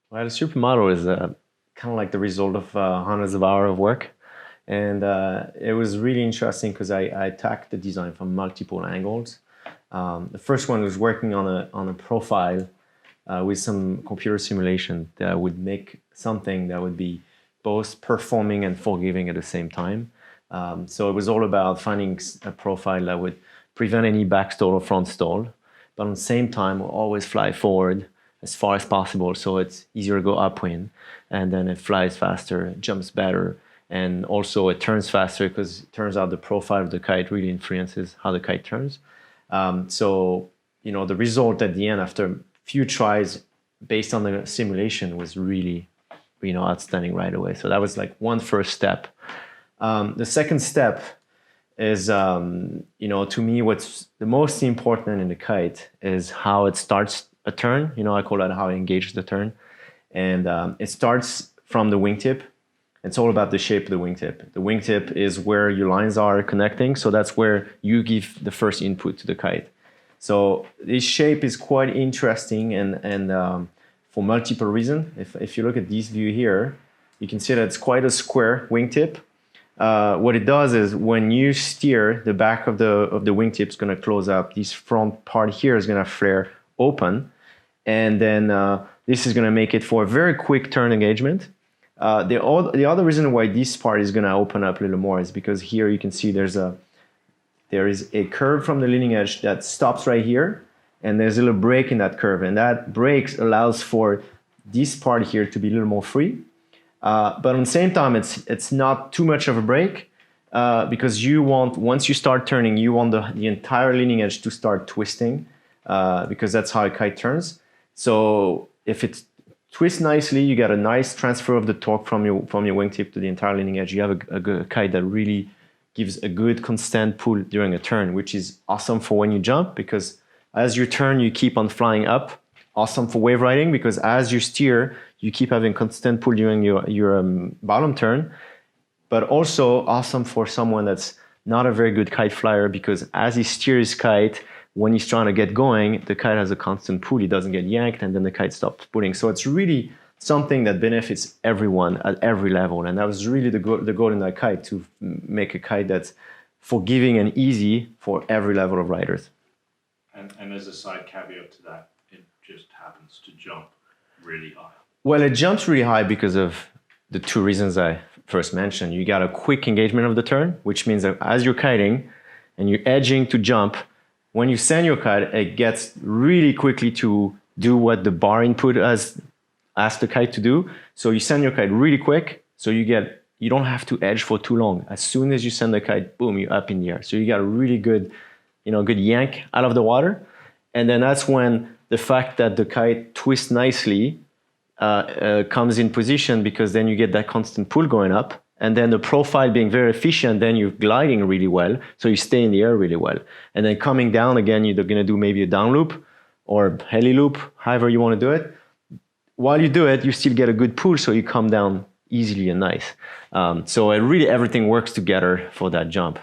Well, the SuperModel is kind of like the result of hundreds of hours of work. And it was really interesting because I attacked the design from multiple angles. The first one was working on a profile with some computer simulation that would make something that would be both performing and forgiving at the same time. So it was all about finding a profile that would prevent any backstall or front stall, but at the same time will always fly forward as far as possible, so it's easier to go upwind, and then it flies faster, it jumps better, and also it turns faster because it turns out the profile of the kite really influences how the kite turns. So the result at the end after a few tries based on the simulation was really outstanding right away. So that was like one first step. The second step is to me what's the most important in the kite is how it starts a turn. I call that how it engages the turn. And it starts from the wingtip. It's all about the shape of the wingtip. The wingtip is where your lines are connecting, so that's where you give the first input to the kite. So this shape is quite interesting and for multiple reasons. If you look at this view here, you can see that it's quite a square wingtip. What it does is when you steer, the back of the wingtip is going to close up. This front part here is going to flare open, and then this is going to make it for a very quick turn engagement. The other reason why this part is going to open up a little more is because here you can see there is a curve from the leading edge that stops right here, and there's a little break in that curve, and that break allows for this part here to be a little more free. But at the same time, it's not too much of a break because once you start turning, you want the entire leading edge to start twisting because that's how a kite turns. So if it twists nicely, you get a nice transfer of the torque from your wingtip to the entire leading edge. You have a kite that really gives a good constant pull during a turn, which is awesome for when you jump because as you turn, you keep on flying up. Awesome for wave riding because as you steer, you keep having constant pull during your bottom turn, but also awesome for someone that's not a very good kite flyer because as he steers his kite, when he's trying to get going, the kite has a constant pull, he doesn't get yanked, and then the kite stops pulling. So it's really something that benefits everyone at every level, and that was really the goal in that kite, to make a kite that's forgiving and easy for every level of riders. And as a side caveat to that, it just happens to jump really high. Well, it jumps really high because of the two reasons I first mentioned. You got a quick engagement of the turn, which means that as you're kiting and you're edging to jump, when you send your kite, it gets really quickly to do what the bar input has asked the kite to do. So you send your kite really quick, so you don't have to edge for too long. As soon as you send the kite, boom, you're up in the air. So you got a really good, good yank out of the water. And then that's when the fact that the kite twists nicely comes in position, because then you get that constant pull going up, and then the profile being very efficient, then you're gliding really well, so you stay in the air really well. And then coming down again, you're going to do maybe a down loop or heli loop, however you want to do it. While you do it, you still get a good pull, so you come down easily and nice. So really everything works together for that jump.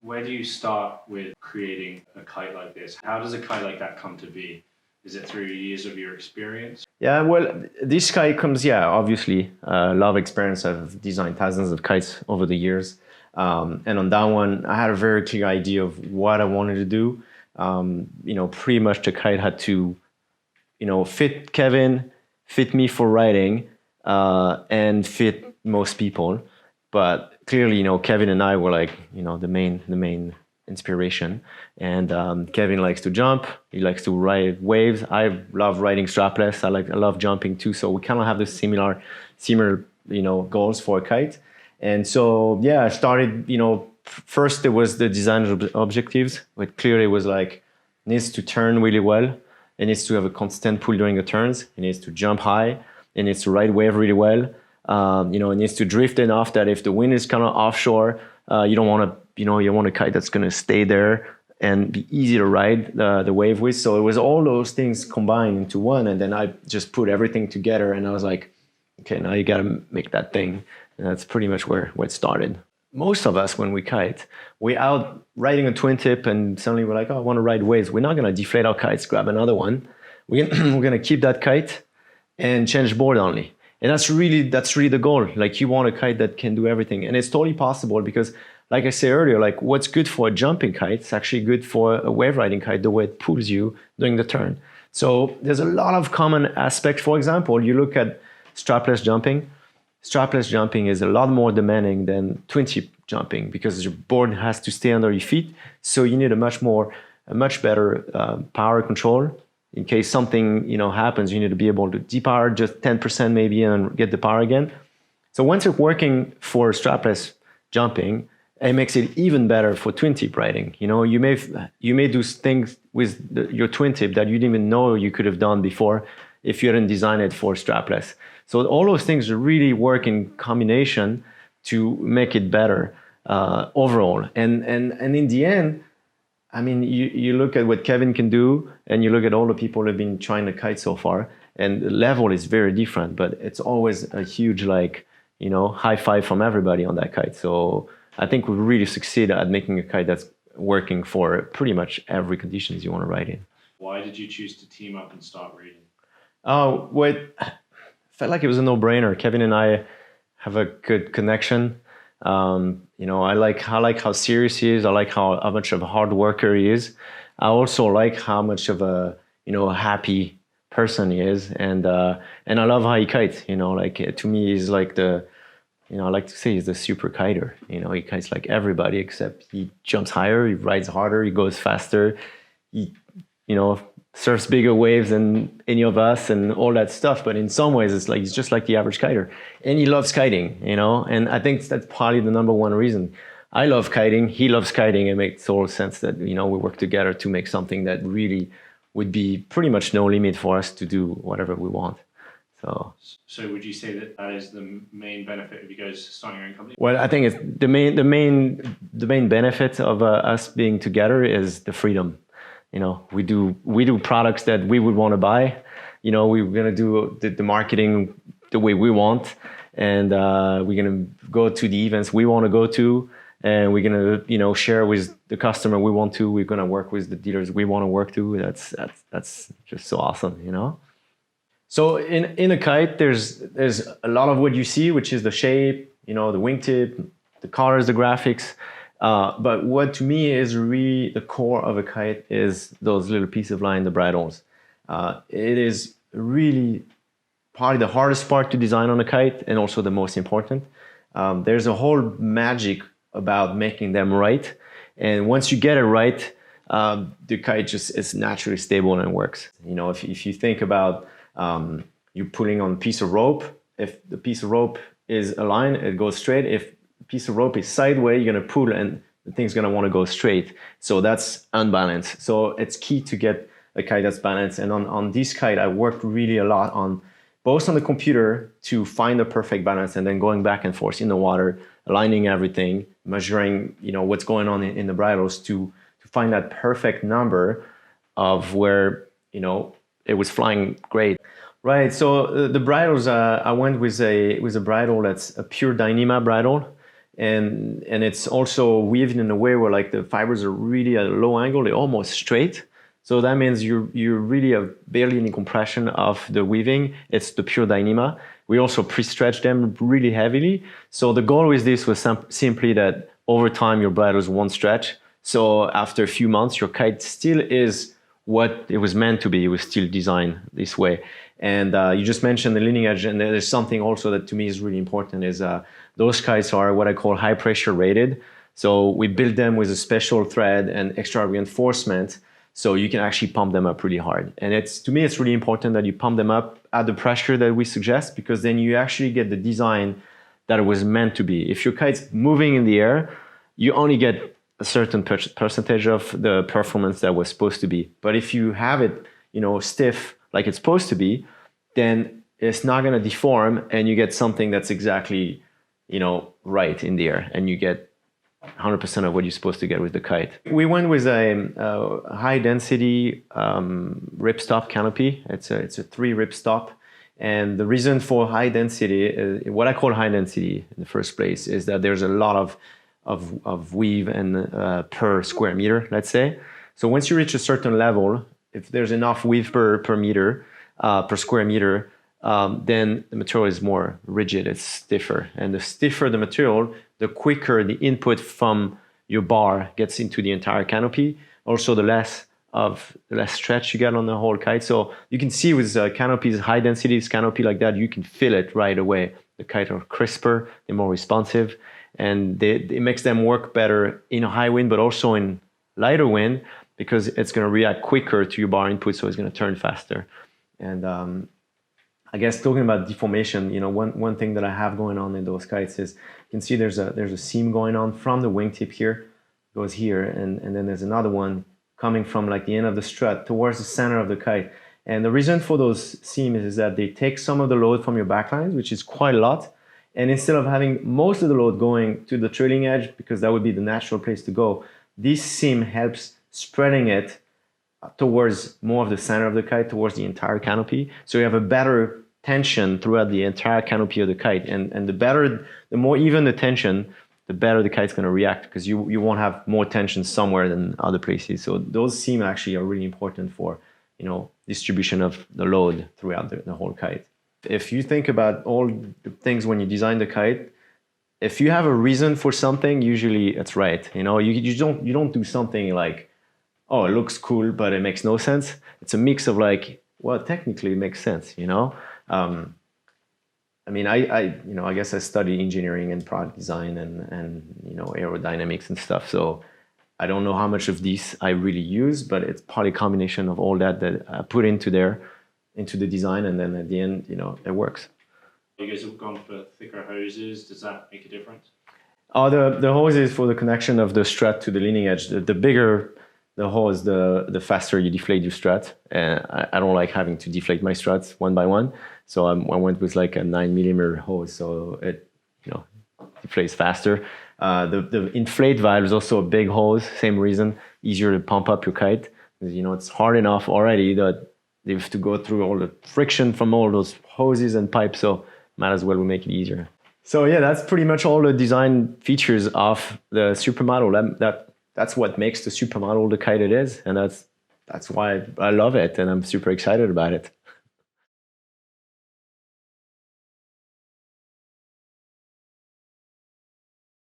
Where do you start with creating a kite like this? How does a kite like that come to be? Is it through years of your experience? Yeah, well, this kite comes, obviously, a lot of experience. I've designed thousands of kites over the years. And on that one, I had a very clear idea of what I wanted to do. Pretty much the kite had to, fit Kevin, fit me for riding, and fit most people. But clearly, Kevin and I were like, the main inspiration. And Kevin likes to jump. He likes to ride waves. I love riding strapless. I love jumping too. So we kind of have the similar, goals for a kite. And so, I started, first there was the design objectives, but clearly it was like, it needs to turn really well. It needs to have a constant pull during the turns. It needs to jump high. It needs to ride wave really well. It needs to drift enough that if the wind is kind of offshore, you don't want to, you want a kite that's going to stay there and be easy to ride the wave with. So it was all those things combined into one. And then I just put everything together, and I was like, okay, now you got to make that thing. And that's pretty much where it started. Most of us, when we kite, we're out riding a twin tip and suddenly we're like, oh, I want to ride waves. We're not going to deflate our kites, grab another one. We're going to keep that kite, and change board only. And that's really the goal. Like, you want a kite that can do everything, and it's totally possible because, like I said earlier, like what's good for a jumping kite, it's actually good for a wave riding kite, the way it pulls you during the turn. So there's a lot of common aspects. For example, you look at strapless jumping. Strapless jumping is a lot more demanding than twin tip jumping because your board has to stay under your feet. So you need a much better power control. In case something happens, you need to be able to depower just 10% maybe and get the power again. So once you're working for strapless jumping, it makes it even better for twin tip riding. You may do things with your twin tip that you didn't even know you could have done before if you hadn't designed it for strapless. So all those things really work in combination to make it better overall. And in the end, I mean, you look at what Kevin can do, and you look at all the people who have been trying to kite so far, and the level is very different, but it's always a huge, high five from everybody on that kite. So I think we really succeed at making a kite that's working for pretty much every conditions you want to ride in. Why did you choose to team up and start Reedin? Felt like it was a no-brainer. Kevin and I have a good connection. I like how serious he is. I like how much of a hard worker he is. I also like how much of a happy person he is, and I love how he kites. To me, he's like I like to say he's the super kiter. He kites like everybody, except he jumps higher, he rides harder, he goes faster, he surfs bigger waves than any of us and all that stuff. But in some ways, it's like he's just like the average kiter, and he loves kiting. And I think that's probably the number one reason. I love kiting, he loves kiting. It makes total sense that we work together to make something that really would be pretty much no limit for us to do whatever we want. So would you say that is the main benefit of you guys starting your own company? Well, I think it's the main benefit of us being together is the freedom. We do products that we would want to buy. We're gonna do the marketing the way we want, and we're gonna go to the events we want to go to, and we're gonna share with the customer we want to. We're gonna work with the dealers we want to work to. That's just so awesome. So in a kite, there's a lot of what you see, which is the shape, the wingtip, the colors, the graphics. But what to me is really the core of a kite is those little pieces of line, the bridles. It is really probably the hardest part to design on a kite, and also the most important. There's a whole magic about making them right. And once you get it right, the kite just is naturally stable and works. If you think about you pulling on a piece of rope, if the piece of rope is aligned, it goes straight. If the piece of rope is sideways, you're going to pull and the thing's going to want to go straight. So that's unbalanced. So it's key to get a kite that's balanced. And on this kite, I worked really a lot on both on the computer to find the perfect balance, and then going back and forth in the water, aligning everything, measuring what's going on in the bridles to find that perfect number of where it was flying great. Right, so the bridles, I went with a bridle that's a pure Dyneema bridle, and it's also weaved in a way where the fibers are really at a low angle, they're almost straight. So that means you really have barely any compression of the weaving. It's the pure Dyneema. We also pre-stretch them really heavily. So the goal with this was simply that over time your bridles won't stretch. So after a few months, your kite still is what it was meant to be. It was still designed this way. And you just mentioned the leading edge, and there's something also that to me is really important is those kites are what I call high pressure rated. So we build them with a special thread and extra reinforcement, so you can actually pump them up really hard. And to me, it's really important that you pump them up at the pressure that we suggest, because then you actually get the design that it was meant to be. If your kite's moving in the air, you only get a certain percentage of the performance that was supposed to be. But if you have it, stiff like it's supposed to be, then it's not going to deform, and you get something that's exactly, right in the air, and you get 100% of what you're supposed to get with the kite. We went with a high density ripstop canopy. It's a 3 ripstop. And the reason for high density, what I call high density in the first place, is that there's a lot of weave and per square meter, let's say. So once you reach a certain level, if there's enough weave per meter, per square meter, then the material is more rigid, it's stiffer. And the stiffer the material, the quicker the input from your bar gets into the entire canopy. Also, the less stretch you get on the whole kite. So you can see with canopies, high density canopy like that, you can feel it right away. The kites are crisper, they're more responsive, and it makes them work better in a high wind, but also in lighter wind, because it's going to react quicker to your bar input, so it's going to turn faster. And I guess talking about deformation, one thing that I have going on in those kites is you can see there's a seam going on from the wingtip here, goes here, and then there's another one coming from like the end of the strut towards the center of the kite. And the reason for those seams is that they take some of the load from your backlines, which is quite a lot. And instead of having most of the load going to the trailing edge, because that would be the natural place to go, this seam helps spreading it towards more of the center of the kite, towards the entire canopy. So you have a better tension throughout the entire canopy of the kite. And the more even the tension, the better the kite's going to react, because you won't have more tension somewhere than other places. So those seams actually are really important for distribution of the load throughout the whole kite. If you think about all the things when you design the kite, if you have a reason for something, usually it's right. You don't do something like, oh, it looks cool, but it makes no sense. It's a mix of like, well, technically it makes sense. I guess I study engineering and product design and aerodynamics and stuff. So I don't know how much of these I really use, but it's probably a combination of all that I put into the design, and then at the end, it works. You guys have gone for thicker hoses. Does that make a difference? Oh, the hose is for the connection of the strut to the leading edge. The bigger the hose, the faster you deflate your strut. And I don't like having to deflate my struts one by one. So I went with like a 9mm hose, so it deflates faster. The inflate valve is also a big hose, same reason, easier to pump up your kite. It's hard enough already that they have to go through all the friction from all those hoses and pipes, so might as well we make it easier. So yeah, that's pretty much all the design features of the SuperModel. That's what makes the SuperModel the kite it is, and that's why I love it, and I'm super excited about it.